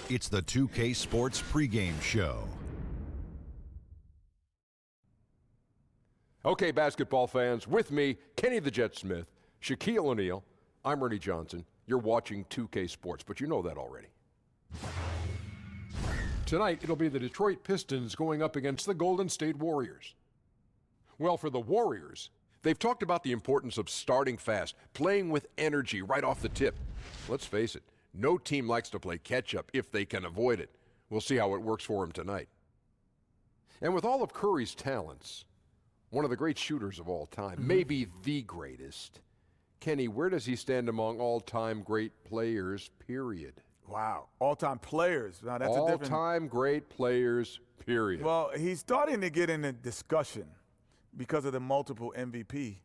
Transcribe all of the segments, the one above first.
It's the 2K Sports pregame show. Okay, basketball fans, with me, Kenny the Jet Smith, Shaquille O'Neal, I'm Ernie Johnson. You're watching 2K Sports, but you know that already. Tonight, it'll be the Detroit Pistons going up against the Golden State Warriors. Well, for the Warriors, they've talked about the importance of starting fast, playing with energy right off the tip. Let's face it, no team likes to play catch-up if they can avoid it. We'll see how it works for them tonight. And with all of Curry's talents, one of the great shooters of all time, maybe the greatest, Kenny, where does he stand among all-time great players, period? Wow, all-time players. Now, that's a different... All-time great players, period. Well, he's starting to get in a discussion because of the multiple MVP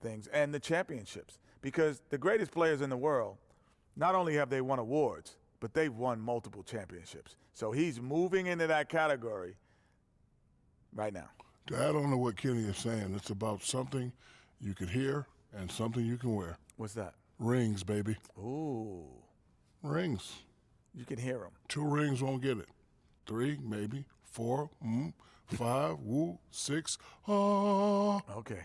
things and the championships. Because the greatest players in the world, not only have they won awards, but they've won multiple championships. So he's moving into that category right now. To add on to what Kenny is saying, it's about something you can hear and something you can wear. What's that? Rings, baby. Ooh. Rings. You can hear them. 2 rings won't get it. 3, maybe. 4, 5, woo, 6, ah. Okay.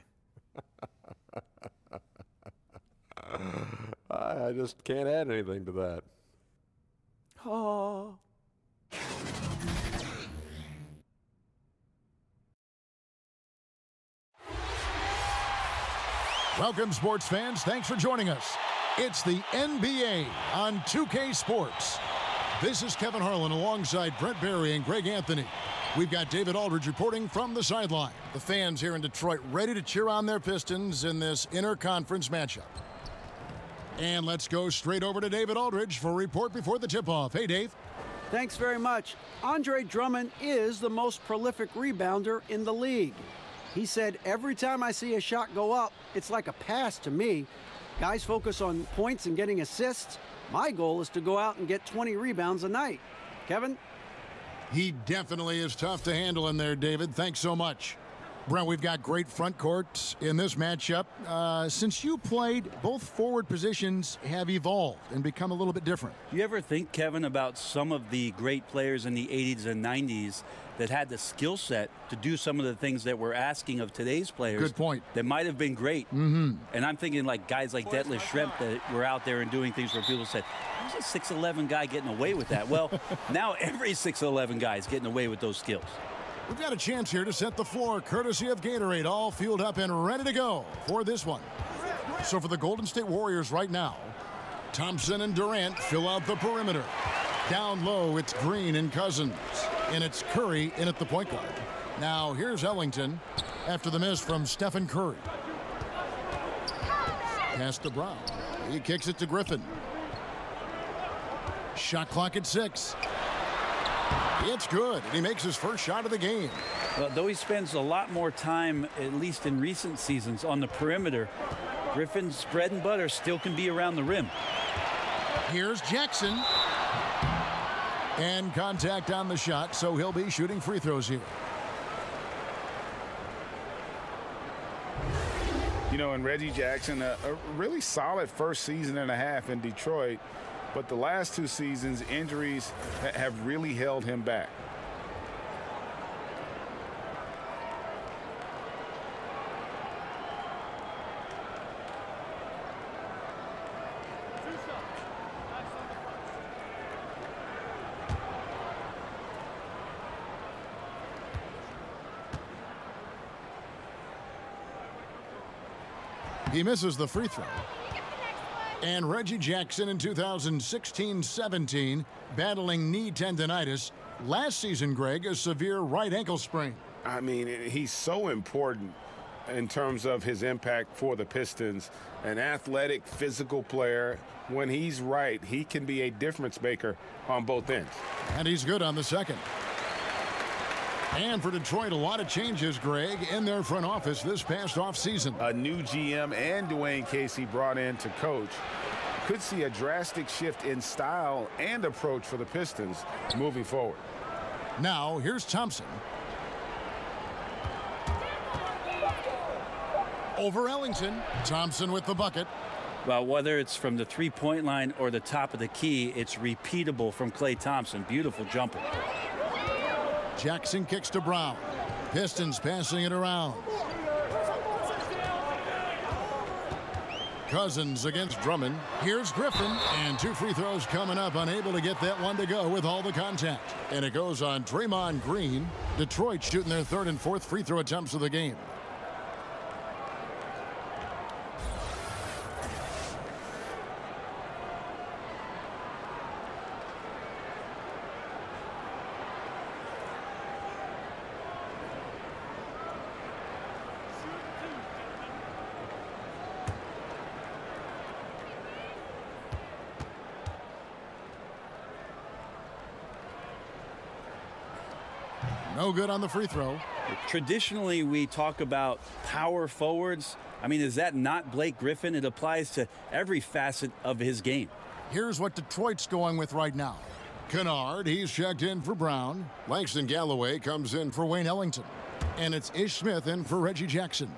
I just can't add anything to that. Oh. Welcome, sports fans. Thanks for joining us. It's the NBA on 2K Sports. This is Kevin Harlan alongside Brent Barry and Greg Anthony. We've got David Aldridge reporting from the sideline. The fans here in Detroit ready to cheer on their Pistons in this interconference matchup. And let's go straight over to David Aldridge for a report before the tip-off. Hey, Dave. Thanks very much. Andre Drummond is the most prolific rebounder in the league. He said, every time I see a shot go up, it's like a pass to me. Guys focus on points and getting assists. My goal is to go out and get 20 rebounds a night. Kevin? He definitely is tough to handle in there, David. Thanks so much. Brent, we've got great front court in this matchup. Since you played, both forward positions have evolved and become a little bit different. You ever think, Kevin, about some of the great players in the 80s and 90s that had the skill set to do some of the things that we're asking of today's players? Good point. That might have been great. And I'm thinking like guys like Detlef Schrempf that were out there and doing things where people said, how's a 6'11" guy getting away with that? Well, now every 6'11" guy is getting away with those skills. We've got a chance here to set the floor, courtesy of Gatorade, all fueled up and ready to go for this one. So for the Golden State Warriors right now, Thompson and Durant fill out the perimeter. Down low, it's Green and Cousins. And it's Curry in at the point guard. Now here's Ellington after the miss from Stephen Curry. Pass to Brown. He kicks it to Griffin. Shot clock at 6. It's good. He makes his first shot of the game. Well, though he spends a lot more time, at least in recent seasons, on the perimeter, Griffin's bread and butter still can be around the rim. Here's Jackson. And contact on the shot, so he'll be shooting free throws here. You know, and Reggie Jackson, a really solid first season and a half in Detroit. But the last 2 seasons, injuries have really held him back. He misses the free throw. And Reggie Jackson in 2016-17 battling knee tendonitis. Last season, Greg, a severe right ankle sprain. I mean, he's so important in terms of his impact for the Pistons. An athletic, physical player. When he's right, he can be a difference maker on both ends. And he's good on the second. And for Detroit, a lot of changes, Greg, in their front office this past offseason. A new GM and Dwayne Casey brought in to coach. Could see a drastic shift in style and approach for the Pistons moving forward. Now, here's Thompson. Over Ellington. Thompson with the bucket. Well, whether it's from the three-point line or the top of the key, it's repeatable from Klay Thompson. Beautiful jumper. Jackson kicks to Brown. Pistons passing it around. Cousins against Drummond. Here's Griffin, and 2 free throws coming up, unable to get that one to go with all the contact. And it goes on Draymond Green. Detroit shooting their 3rd and 4th free throw attempts of the game. No good on the free throw. Traditionally, we talk about power forwards. I mean, is that not Blake Griffin? It applies to every facet of his game. Here's what Detroit's going with right now. Kennard, he's checked in for Brown. Langston Galloway comes in for Wayne Ellington. And it's Ish Smith in for Reggie Jackson.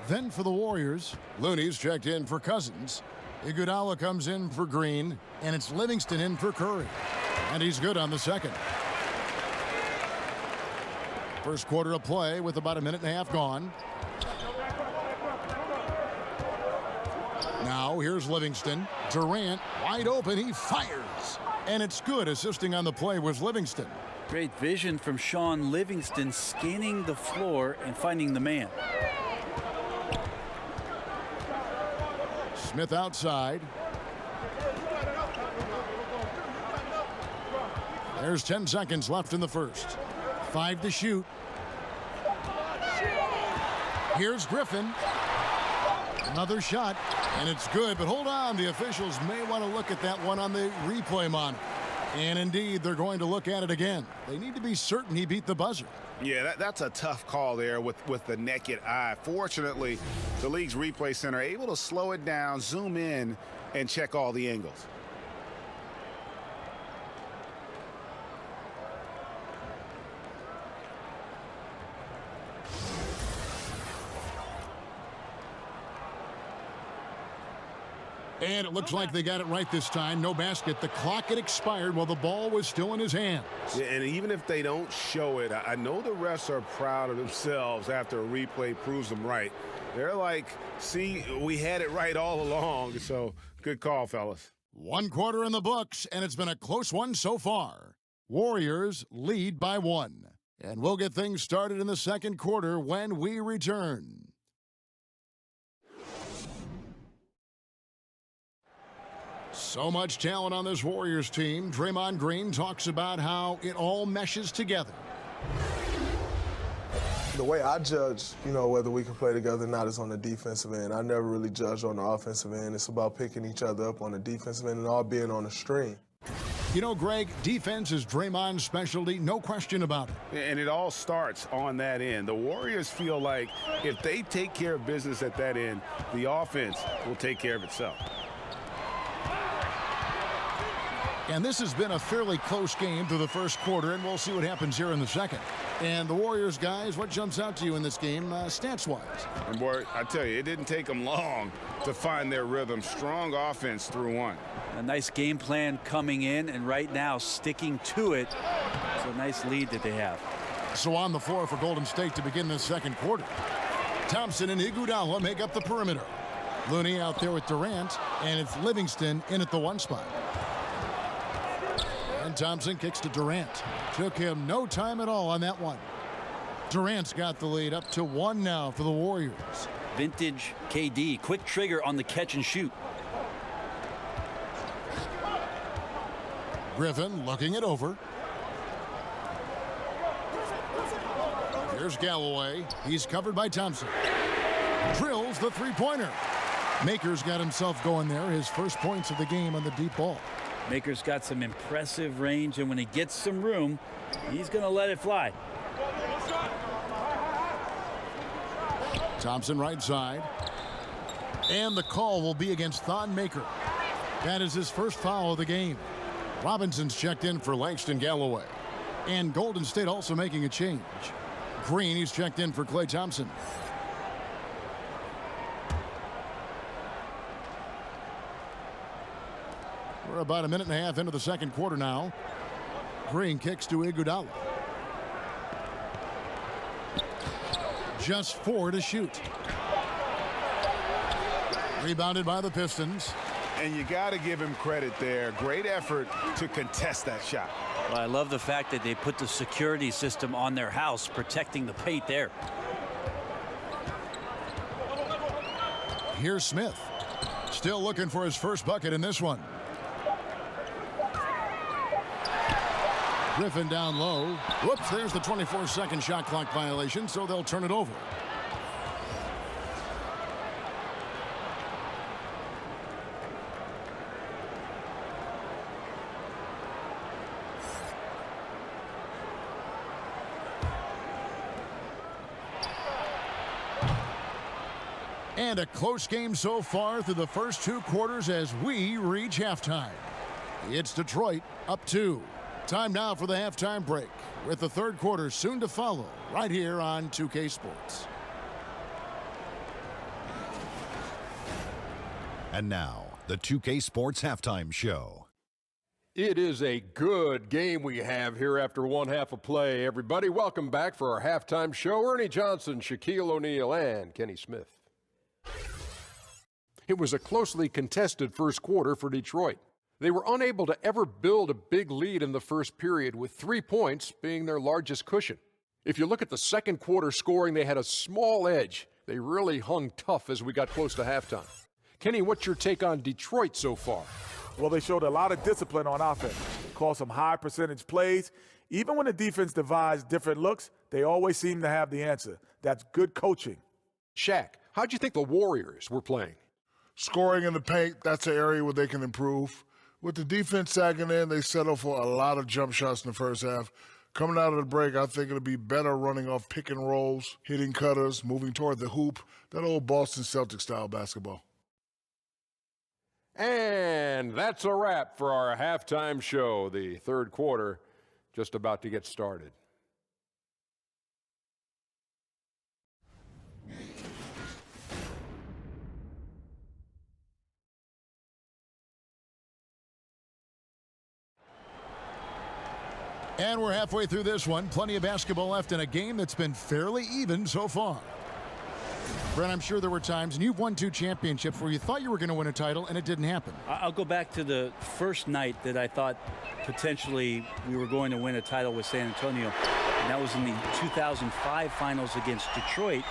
Then for the Warriors, Looney's checked in for Cousins. Iguodala comes in for Green. And it's Livingston in for Curry. And he's good on the second. First quarter of play with about 1.5 minutes gone. Now here's Livingston. Durant wide open. He fires. And it's good. Assisting on the play was Livingston. Great vision from Sean Livingston, scanning the floor and finding the man. Smith outside. There's 10 seconds left in the first. 5 to shoot. Here's Griffin. Another shot, and it's good, but hold on. The officials may want to look at that one on the replay monitor. And indeed, they're going to look at it again. They need to be certain he beat the buzzer. Yeah, that's a tough call there with the naked eye. Fortunately, the league's replay center able to slow it down, zoom in, and check all the angles. And it looks like they got it right this time. No basket. The clock had expired while the ball was still in his hands. Yeah, and even if they don't show it, I know the refs are proud of themselves after a replay proves them right. They're like, see, we had it right all along. So good call, fellas. 1 quarter in the books, and it's been a close one so far. Warriors lead by 1. And we'll get things started in the second quarter when we return. So much talent on this Warriors team. Draymond Green talks about how it all meshes together. The way I judge, whether we can play together or not is on the defensive end. I never really judge on the offensive end. It's about picking each other up on the defensive end and all being on the string. Greg, defense is Draymond's specialty, no question about it. And it all starts on that end. The Warriors feel like if they take care of business at that end, the offense will take care of itself. And this has been a fairly close game through the first quarter, and we'll see what happens here in the second. And the Warriors, guys, what jumps out to you in this game, stats-wise? And boy, I tell you, it didn't take them long to find their rhythm. Strong offense through one. A nice game plan coming in, and right now sticking to it. It's a nice lead that they have. So on the floor for Golden State to begin this second quarter. Thompson and Iguodala make up the perimeter. Looney out there with Durant, and it's Livingston in at the 1 spot. And Thompson kicks to Durant. Took him no time at all on that one. Durant's got the lead up to 1 now for the Warriors. Vintage KD, quick trigger on the catch and shoot. Griffin looking it over. Here's Galloway. He's covered by Thompson. Drills the three-pointer. Maker's got himself going there. His first points of the game on the deep ball. Maker's got some impressive range, and when he gets some room, he's going to let it fly. Thompson right side. And the call will be against Thon Maker. That is his first foul of the game. Robinson's checked in for Langston Galloway. And Golden State also making a change. Green, he's checked in for Klay Thompson. We're about a minute and a half into the second quarter now. Green kicks to Iguodala. Just 4 to shoot. Rebounded by the Pistons. And you got to give him credit there. Great effort to contest that shot. Well, I love the fact that they put the security system on their house, protecting the paint there. Here's Smith. Still looking for his first bucket in this one. Griffin down low. Whoops, there's the 24-second shot clock violation, so they'll turn it over. And a close game so far through the first 2 quarters as we reach halftime. It's Detroit up 2. Time now for the halftime break, with the third quarter soon to follow, right here on 2K Sports. And now, the 2K Sports Halftime Show. It is a good game we have here after one half of play, everybody. Welcome back for our halftime show. Ernie Johnson, Shaquille O'Neal, and Kenny Smith. It was a closely contested first quarter for Detroit. They were unable to ever build a big lead in the first period, with 3 points being their largest cushion. If you look at the second quarter scoring, they had a small edge. They really hung tough as we got close to halftime. Kenny, what's your take on Detroit so far? Well, they showed a lot of discipline on offense, called some high percentage plays. Even when the defense devised different looks, they always seem to have the answer. That's good coaching. Shaq, how'd you think the Warriors were playing? Scoring in the paint, that's an area where they can improve. With the defense sagging in, they settle for a lot of jump shots in the first half. Coming out of the break, I think it'll be better running off pick and rolls, hitting cutters, moving toward the hoop, that old Boston Celtics style basketball. And that's a wrap for our halftime show. The third quarter just about to get started. And we're halfway through this one. Plenty of basketball left in a game that's been fairly even so far. Brent, I'm sure there were times, and you've won 2 championships, where you thought you were going to win a title, and it didn't happen. I'll go back to the first night that I thought potentially we were going to win a title with San Antonio. And that was in the 2005 finals against Detroit.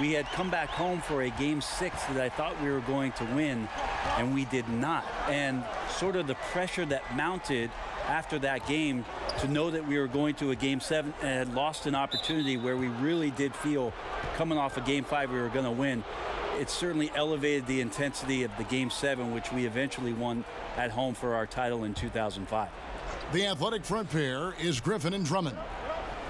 We had come back home for a Game 6 that I thought we were going to win, and we did not. And sort of the pressure that mounted after that game to know that we were going to a Game 7 and had lost an opportunity where we really did feel, coming off of Game 5, we were going to win. It certainly elevated the intensity of the Game 7, which we eventually won at home for our title in 2005. The athletic front pair is Griffin and Drummond.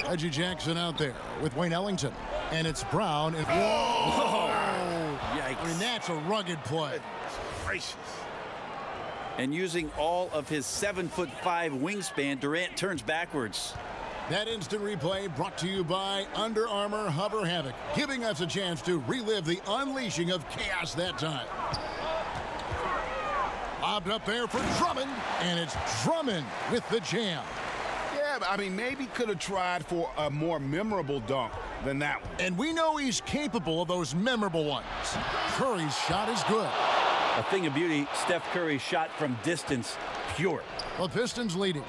Reggie Jackson out there with Wayne Ellington. And it's Brown. And whoa! Yikes. I mean, that's a rugged play. Gracious. And using all of his 7'5" wingspan, Durant turns backwards. That instant replay brought to you by Under Armour Hover Havoc, giving us a chance to relive the unleashing of chaos that time. Lobbed up there for Drummond, and it's Drummond with the jam. Yeah, I mean, maybe could have tried for a more memorable dunk than that one. And we know he's capable of those memorable ones. Curry's shot is good. A thing of beauty, Steph Curry's shot from distance, pure. The Pistons leading.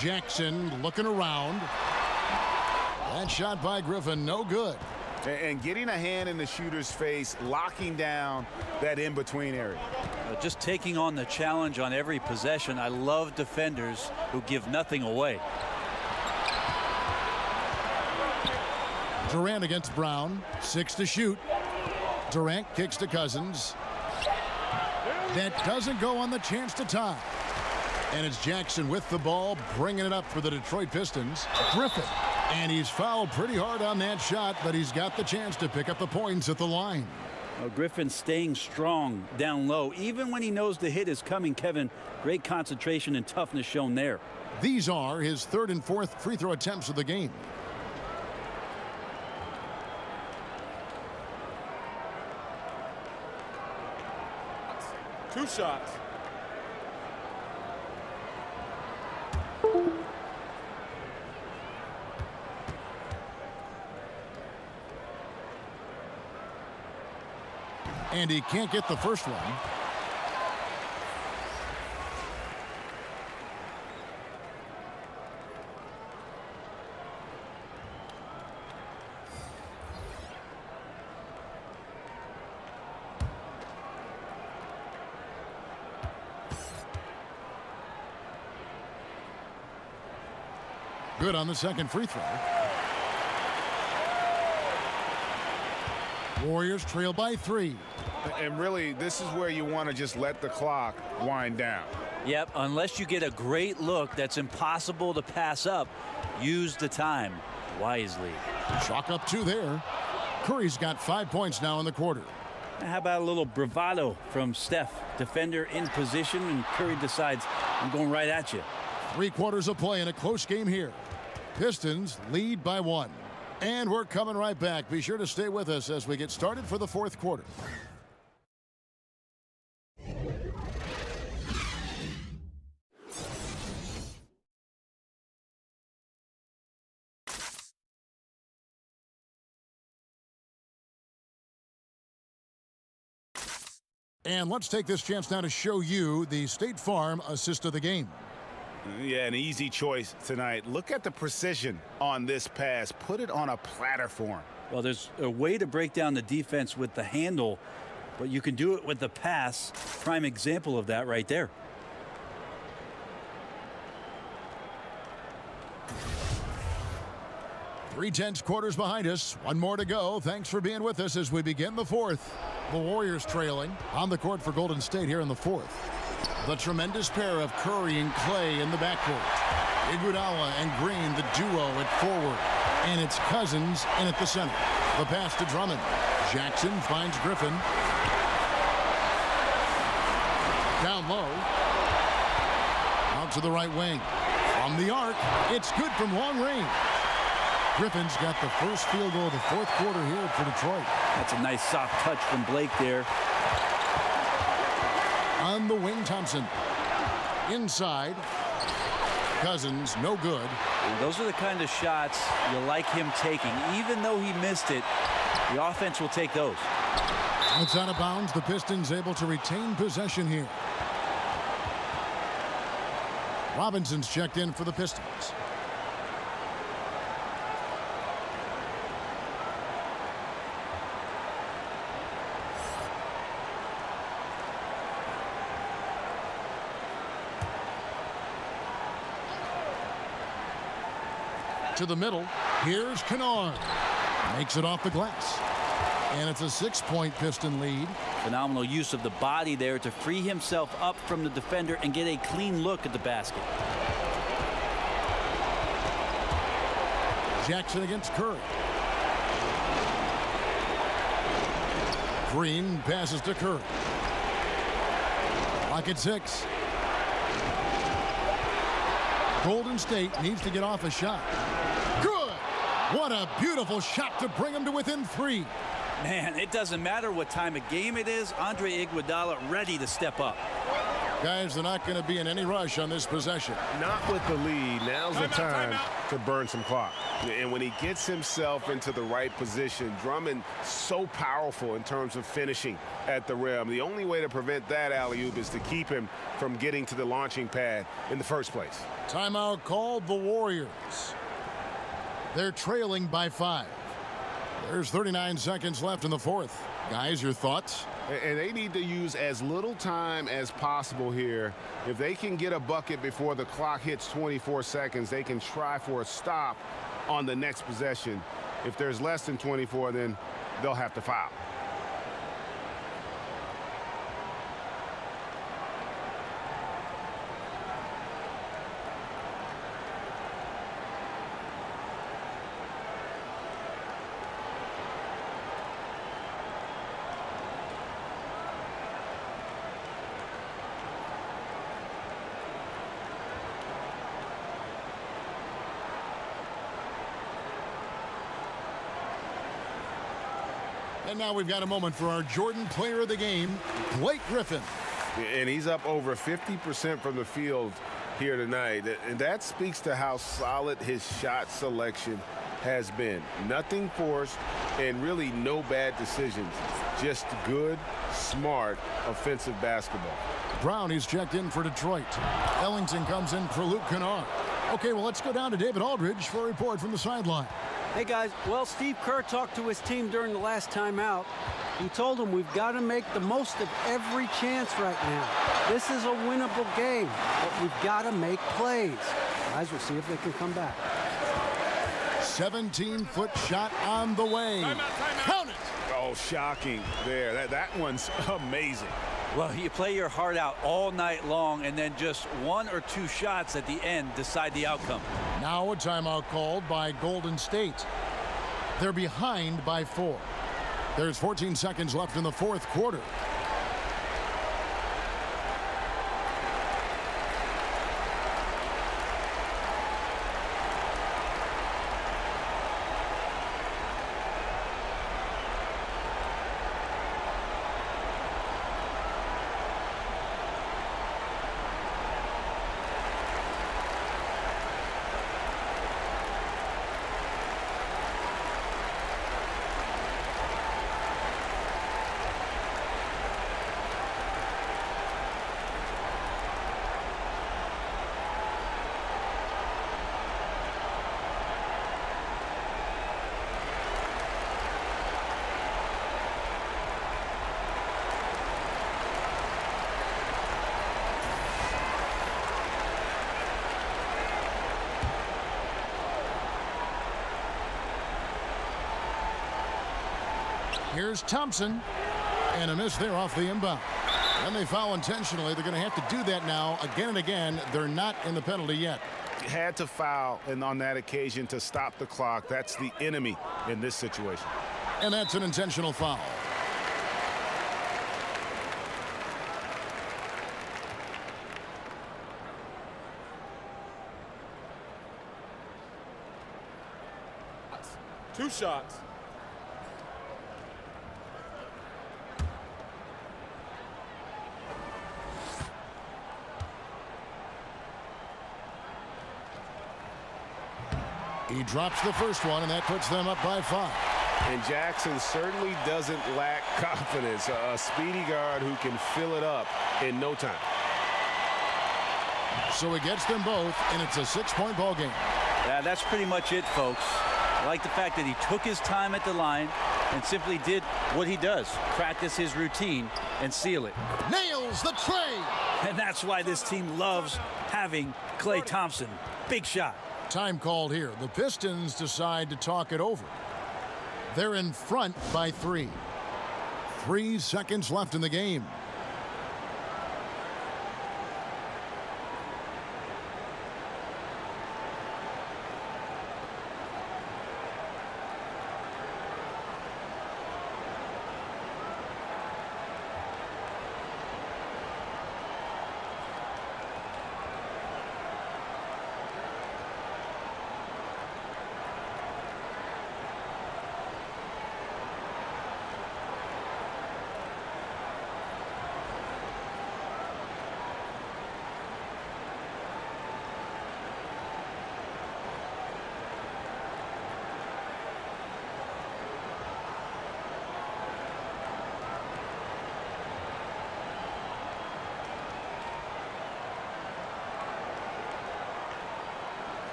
Jackson looking around. That shot by Griffin, no good. And getting a hand in the shooter's face, locking down that in-between area. Just taking on the challenge on every possession. I love defenders who give nothing away. Durant against Brown, 6 to shoot. Durant kicks to Cousins. That doesn't go on the chance to tie. And it's Jackson with the ball, bringing it up for the Detroit Pistons. Griffin. And he's fouled pretty hard on that shot, but he's got the chance to pick up the points at the line. Griffin staying strong down low, even when he knows the hit is coming, Kevin. Great concentration and toughness shown there. These are his 3rd and 4th free throw attempts of the game. 2 shots. And he can't get the first one. Good on the second free throw. Warriors trail by 3. And really, this is where you want to just let the clock wind down. Yep, unless you get a great look that's impossible to pass up, use the time wisely. Chalk up 2 there. Curry's got 5 points now in the quarter. How about a little bravado from Steph? Defender in position, and Curry decides, I'm going right at you. 3 quarters of play in a close game here. Pistons lead by 1. And we're coming right back. Be sure to stay with us as we get started for the 4th quarter. And let's take this chance now to show you the State Farm assist of the game. Yeah, an easy choice tonight. Look at the precision on this pass. Put it on a platter for him. Well, there's a way to break down the defense with the handle, but you can do it with the pass. Prime example of that right there. Three tenths quarters behind us. 1 more to go. Thanks for being with us as we begin the 4th. The Warriors trailing on the court for Golden State here in the 4th. The tremendous pair of Curry and Clay in the backcourt. Iguodala and Green, the duo at forward. And it's Cousins in at the center. The pass to Drummond. Jackson finds Griffin. Down low. Out to the right wing. From the arc, it's good from long range. Griffin's got the first field goal of the 4th quarter here for Detroit. That's a nice soft touch from Blake there. On the wing, Thompson. Inside. Cousins, no good. And those are the kind of shots you like him taking. Even though he missed it, the offense will take those. It's out of bounds. The Pistons able to retain possession here. Robinson's checked in for the Pistons. To the middle. Here's Kennard. Makes it off the glass. And it's a 6-point Piston lead. Phenomenal use of the body there to free himself up from the defender and get a clean look at the basket. Jackson against Curry. Green passes to Curry. Clock at 6. Golden State needs to get off a shot. Good! What a beautiful shot to bring them to within 3. Man, it doesn't matter what time of game it is. Andre Iguodala ready to step up. Guys, they're not going to be in any rush on this possession. Not with the lead. Now's the time to burn some clock. And when he gets himself into the right position, Drummond so powerful in terms of finishing at the rim. The only way to prevent that alley-oop is to keep him from getting to the launching pad in the first place. Timeout called the Warriors. They're trailing by 5. There's 39 seconds left in the 4th. Guys, your thoughts? And they need to use as little time as possible here. If they can get a bucket before the clock hits 24 seconds, they can try for a stop on the next possession. If there's less than 24, then they'll have to foul. And now we've got a moment for our Jordan player of the game, Blake Griffin. And he's up over 50% from the field here tonight. And that speaks to how solid his shot selection has been. Nothing forced and really no bad decisions. Just good, smart, offensive basketball. Brown, he's checked in for Detroit. Ellington comes in for Luke Kennard. Okay, well, let's go down to David Aldridge for a report from the sideline. Hey, guys. Well, Steve Kerr talked to his team during the last timeout. He told them we've got to make the most of every chance right now. This is a winnable game, but we've got to make plays. Guys, we'll see if they can come back. 17-foot shot on the way. Count it! Oh, shocking there. That one's amazing. Well, you play your heart out all night long, and then just one or two shots at the end decide the outcome. Now a timeout called by Golden State. They're behind by 4. There's 14 seconds left in the fourth quarter. Here's Thompson, and a miss there off the inbound. And they foul intentionally. They're going to have to do that now again and again. They're not in the penalty yet. Had to foul and on that occasion to stop the clock. That's the enemy in this situation. And that's an intentional foul. Two shots. He drops the first one, and that puts them up by 5. And Jackson certainly doesn't lack confidence. A speedy guard who can fill it up in no time. So he gets them both, and it's a 6-point ball game. Yeah, that's pretty much it, folks. I like the fact that he took his time at the line and simply did what he does, practice his routine and seal it. Nails the tray! And that's why this team loves having Klay Thompson. Big shot. Time called here. The Pistons decide to talk it over. They're in front by 3. 3 seconds left in the game.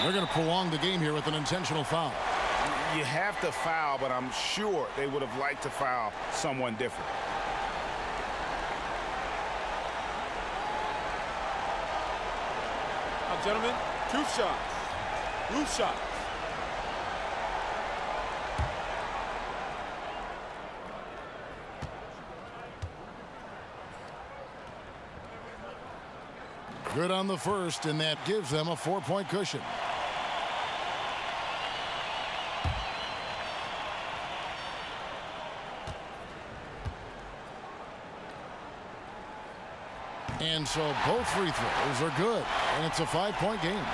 They're going to prolong the game here with an intentional foul. You have to foul, but I'm sure they would have liked to foul someone different. Now, gentlemen, 2 shots. 2 shots. Good on the first, and that gives them a 4-point cushion. And so both free throws are good, and it's a 5-point game.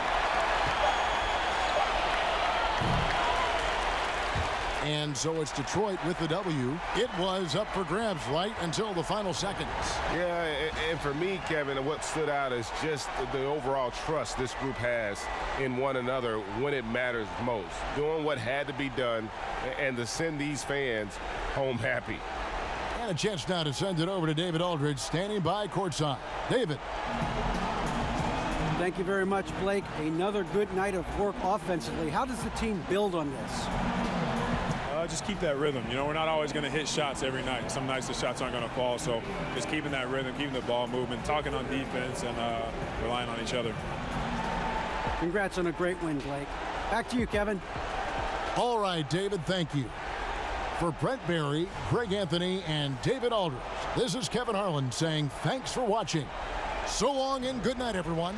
And so it's Detroit with the W. It was up for grabs right until the final seconds. Yeah, and for me, Kevin, what stood out is just the overall trust this group has in one another when it matters most. Doing what had to be done and to send these fans home happy. And a chance now to send it over to David Aldridge, standing by courtside. David. Thank you very much, Blake. Another good night of work offensively. How does the team build on this? Just keep that rhythm. You know, we're not always going to hit shots every night. Some nights the shots aren't going to fall. So just keeping that rhythm, keeping the ball moving, talking on defense, and relying on each other. Congrats on a great win, Blake. Back to you, Kevin. All right, David, thank you. For Brent Barry, Greg Anthony, and David Aldridge, this is Kevin Harlan saying thanks for watching. So long and good night, everyone.